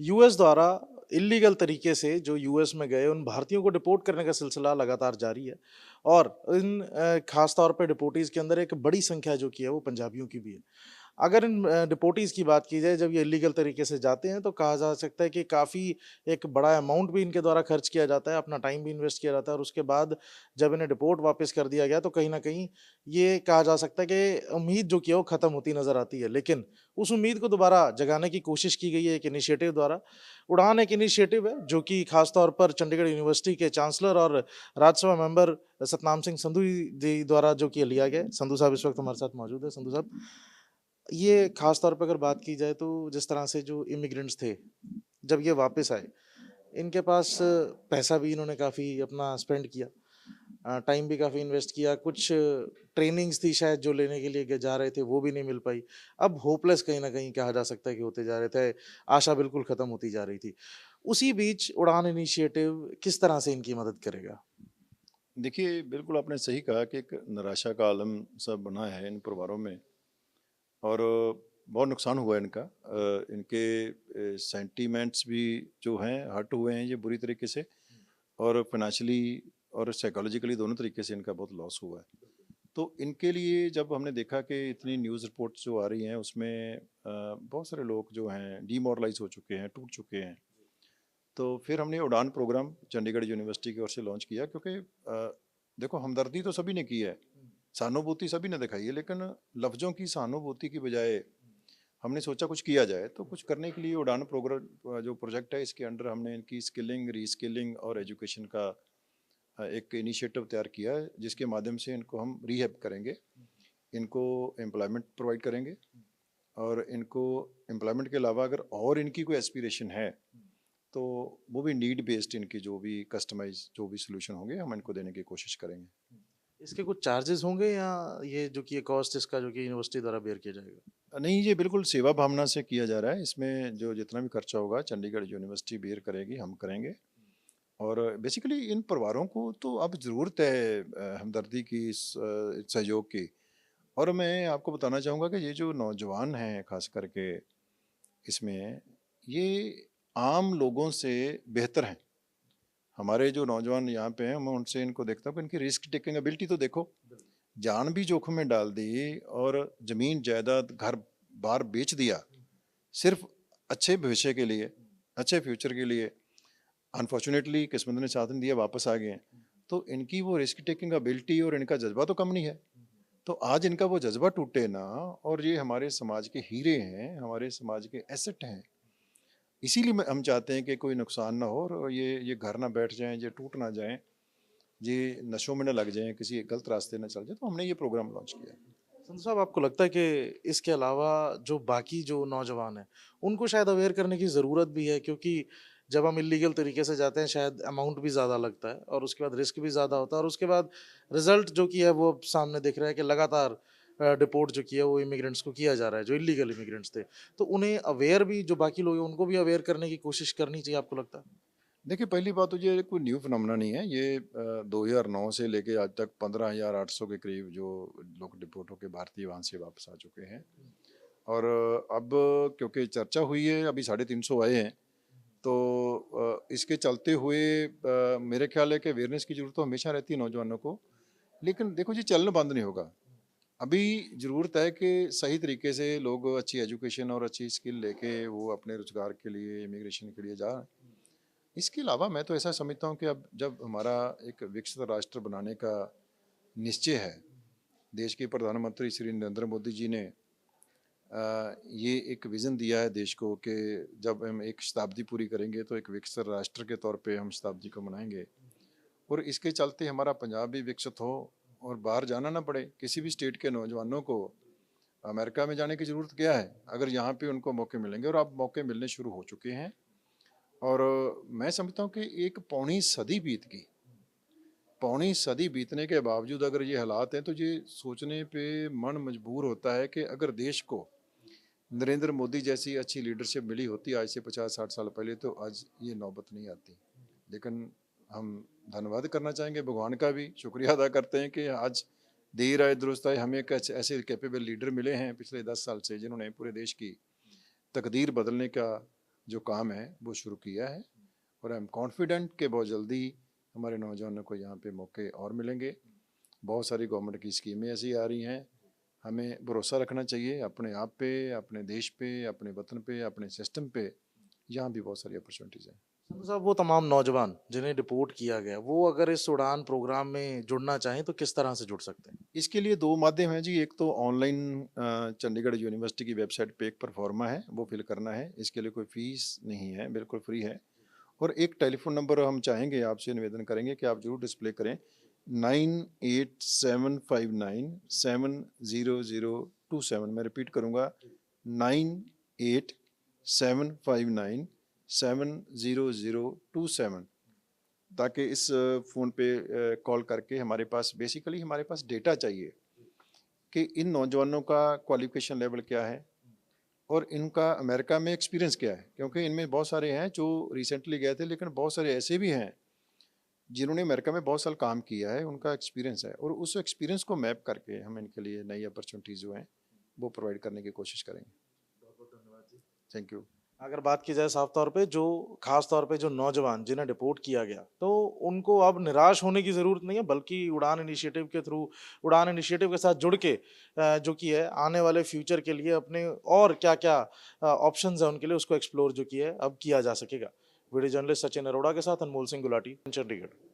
US द्वारा illegal तरीके से जो यूएस में गए उन भारतीयों को डिपोर्ट करने का सिलसिला लगातार जारी है और इन खास तौर पे डिपोर्टीज के अंदर एक बड़ी संख्या जो की है वो पंजाबियों की भी है। अगर इन डिपोर्टीज की बात की जाए जब ये इल्लीगल तरीके से जाते हैं तो कहा जा सकता है कि काफ़ी एक बड़ा अमाउंट भी इनके द्वारा खर्च किया जाता है, अपना टाइम भी इन्वेस्ट किया जाता है और उसके बाद जब इन्हें डिपोर्ट वापस कर दिया गया तो कहीं न कहीं ये कहा जा सकता है कि उम्मीद जो की है वो खत्म होती नज़र आती है। लेकिन उस उम्मीद को दोबारा जगाने की कोशिश की गई है एक इनिशिएटिव द्वारा। उड़ान एक इनिशिएटिव है जो कि खास तौर पर चंडीगढ़ यूनिवर्सिटी के चांसलर और राज्यसभा मेंबर सतनाम सिंह संधू जी द्वारा जो कि लिया गया है। संधू साहब इस वक़्त हमारे साथ मौजूद है। संधू साहब, ये खास तौर पे अगर बात की जाए तो जिस तरह से जो इमिग्रेंट्स थे, जब ये वापस आए, इनके पास पैसा भी इन्होंने काफ़ी अपना स्पेंड किया, टाइम भी काफ़ी इन्वेस्ट किया, कुछ ट्रेनिंग्स थी शायद जो लेने के लिए जा रहे थे वो भी नहीं मिल पाई। अब होपलेस कहीं न कहीं कहा जा सकता है कि होते जा रहे थे, आशा बिल्कुल खत्म होती जा रही थी। उसी बीच उड़ान इनिशिएटिव किस तरह से इनकी मदद करेगा? देखिए, बिल्कुल आपने सही कहा कि एक निराशा का आलम सा बना है इन परिवारों में और बहुत नुकसान हुआ है इनका। इनके सेंटीमेंट्स भी जो हैं हर्ट हुए हैं ये बुरी तरीके से और फाइनेंशियली और साइकोलॉजिकली दोनों तरीके से इनका बहुत लॉस हुआ है। तो इनके लिए जब हमने देखा कि इतनी न्यूज़ रिपोर्ट्स जो आ रही हैं उसमें बहुत सारे लोग जो हैं डीमोरलाइज़ हो चुके हैं, टूट चुके हैं। तो फिर हमने उड़ान प्रोग्राम चंडीगढ़ यूनिवर्सिटी की ओर से लॉन्च किया क्योंकि देखो हमदर्दी तो सभी ने की है, सहानुभूति सभी ने दिखाई है, लेकिन लफ्ज़ों की सहानुभूति की बजाय हमने सोचा कुछ किया जाए। तो कुछ करने के लिए उड़ान प्रोग्राम जो प्रोजेक्ट है इसके अंडर हमने इनकी स्किलिंग, रीस्किलिंग और एजुकेशन का एक इनिशिएटिव तैयार किया है जिसके माध्यम से इनको हम रीहैब करेंगे, इनको एम्प्लॉयमेंट प्रोवाइड करेंगे और इनको एम्प्लॉयमेंट के अलावा अगर और इनकी कोई एस्पिरेशन है तो वो भी नीड बेस्ड इनकी जो भी कस्टमाइज जो भी सोल्यूशन होंगे हम इनको देने की कोशिश करेंगे। इसके कुछ चार्जेज़ होंगे या ये जो कि ये कॉस्ट इसका जो कि यूनिवर्सिटी द्वारा बेयर किया जाएगा? नहीं, ये बिल्कुल सेवा भावना से किया जा रहा है। इसमें जो जितना भी खर्चा होगा चंडीगढ़ यूनिवर्सिटी बेयर करेगी, हम करेंगे। और बेसिकली इन परिवारों को तो अब ज़रूरत है हमदर्दी की, सहयोग की। और मैं आपको बताना चाहूँगा कि ये जो नौजवान हैं खास करके इसमें, ये आम लोगों से बेहतर हैं। हमारे जो नौजवान यहाँ पे हैं, मैं उनसे इनको देखता हूँ कि इनकी रिस्क टेकिंग एबिलिटी तो देखो, जान भी जोखिम में डाल दी और ज़मीन जायदाद घर बार बेच दिया सिर्फ अच्छे भविष्य के लिए, अच्छे फ्यूचर के लिए। अनफॉर्चुनेटली किस्मत ने साथ नहीं दिया, वापस आ गए हैं। तो इनकी वो रिस्क टेकिंग एबिलिटी और इनका जज्बा तो कम नहीं है। तो आज इनका वो जज्बा टूटे ना, और ये हमारे समाज के हीरे हैं, हमारे समाज के एसेट हैं। इसीलिए हम चाहते हैं कि कोई नुकसान ना हो और ये घर ना बैठ जाएं, ये टूट ना जाएं, ये नशों में ना लग जाएं, किसी गलत रास्ते ना चल जाए। तो हमने ये प्रोग्राम लॉन्च किया। संधू साहब, आपको लगता है कि इसके अलावा जो बाकी जो नौजवान हैं, उनको शायद अवेयर करने की ज़रूरत भी है क्योंकि जब हम इल्लीगल तरीके से जाते हैं शायद अमाउंट भी ज़्यादा लगता है और उसके बाद रिस्क भी ज़्यादा होता है और उसके बाद रिज़ल्ट जो कि है वो अब सामने दिख रहा है कि लगातार डिपोर्ट जो किया वो इमिग्रेंट्स को किया जा रहा है, जो इल्लीगल इमिग्रेंट्स थे। तो उन्हें अवेयर भी जो बाकी लोग हैं उनको भी अवेयर करने की कोशिश करनी चाहिए, आपको लगता है? देखिए, पहली बात तो ये कोई न्यू फिनोमेना नहीं है। ये 2009 से लेके आज तक 15,800 के करीब जो लोग डिपोर्ट होके भारतीय वहाँ से वापस आ चुके हैं। और अब क्योंकि चर्चा हुई है, अभी 350 आए हैं, तो इसके चलते हुए मेरे ख्याल है कि अवेयरनेस की ज़रूरत तो हमेशा रहती है नौजवानों को। लेकिन देखो जी, चलना बंद नहीं होगा। अभी ज़रूरत है कि सही तरीके से लोग अच्छी एजुकेशन और अच्छी स्किल लेके वो अपने रोज़गार के लिए, इमिग्रेशन के लिए जाएँ। इसके अलावा मैं तो ऐसा समझता हूँ कि अब जब हमारा एक विकसित राष्ट्र बनाने का निश्चय है, देश के प्रधानमंत्री श्री नरेंद्र मोदी जी ने ये एक विज़न दिया है देश को कि जब हम एक शताब्दी पूरी करेंगे तो एक विकसित राष्ट्र के तौर पे हम शताब्दी को मनाएंगे। और इसके चलते हमारा पंजाब भी विकसित हो और बाहर जाना ना पड़े। किसी भी स्टेट के नौजवानों को अमेरिका में जाने की ज़रूरत क्या है, अगर यहाँ पे उनको मौके मिलेंगे, और अब मौके मिलने शुरू हो चुके हैं। और मैं समझता हूँ कि एक पौनी सदी बीत गई, पौनी सदी बीतने के बावजूद अगर ये हालात हैं तो ये सोचने पे मन मजबूर होता है कि अगर देश को नरेंद्र मोदी जैसी अच्छी लीडरशिप मिली होती आज से 50-60 साल पहले तो आज ये नौबत नहीं आती। लेकिन हम धन्यवाद करना चाहेंगे भगवान का भी शुक्रिया अदा करते हैं कि आज देर आए दुरुस्त आए, हमें एक ऐसे कैपेबल लीडर मिले हैं पिछले 10 साल से जिन्होंने पूरे देश की तकदीर बदलने का जो काम है वो शुरू किया है, और आई एम कॉन्फिडेंट कि बहुत जल्दी हमारे नौजवानों को यहाँ पे मौके और मिलेंगे। बहुत सारी गवर्नमेंट की स्कीमें ऐसी आ रही हैं, हमें भरोसा रखना चाहिए अपने आप पे, अपने देश पे, अपने वतन पे, अपने सिस्टम पे। यहाँ भी बहुत सारी अपॉर्चुनिटीज़ हैं। संधू साहब, वो तमाम नौजवान जिन्हें डिपोर्ट किया गया, वो अगर इस उड़ान प्रोग्राम में जुड़ना चाहें तो किस तरह से जुड़ सकते हैं? इसके लिए दो माध्यम हैं जी। एक तो ऑनलाइन चंडीगढ़ यूनिवर्सिटी की वेबसाइट पे एक परफॉर्मा है, वो फिल करना है। इसके लिए कोई फीस नहीं है, बिल्कुल फ्री है। और एक टेलीफोन नंबर हम चाहेंगे, आपसे निवेदन करेंगे कि आप जरूर डिस्प्ले करें, 9875970027। मैं रिपीट करूँगा, 9875970027, ताकि इस फ़ोन पे कॉल करके हमारे पास बेसिकली हमारे पास डेटा चाहिए कि इन नौजवानों का क्वालिफिकेशन लेवल क्या है और इनका अमेरिका में एक्सपीरियंस क्या है। क्योंकि इनमें बहुत सारे हैं जो रिसेंटली गए थे, लेकिन बहुत सारे ऐसे भी हैं जिन्होंने अमेरिका में बहुत साल काम किया है, उनका एक्सपीरियंस है, और उस एक्सपीरियंस को मैप करके हम इनके लिए नई अपॉर्चुनिटीज़ जो हैं वो प्रोवाइड करने की कोशिश करेंगे। बहुत बहुत धन्यवाद जी। Thank you. अगर बात की जाए साफ तौर पे, जो खास तौर पे जो नौजवान जिन्हें डिपोर्ट किया गया, तो उनको अब निराश होने की ज़रूरत नहीं है, बल्कि उड़ान इनिशिएटिव के थ्रू, उड़ान इनिशिएटिव के साथ जुड़ के जो कि है आने वाले फ्यूचर के लिए अपने और क्या-क्या ऑप्शंस हैं उनके लिए, उसको एक्सप्लोर जो किया है अब किया जा सकेगा। वीडियो जर्नलिस्ट सचिन अरोड़ा के साथ अनमोल सिंह गुलाटी, चंडीगढ़।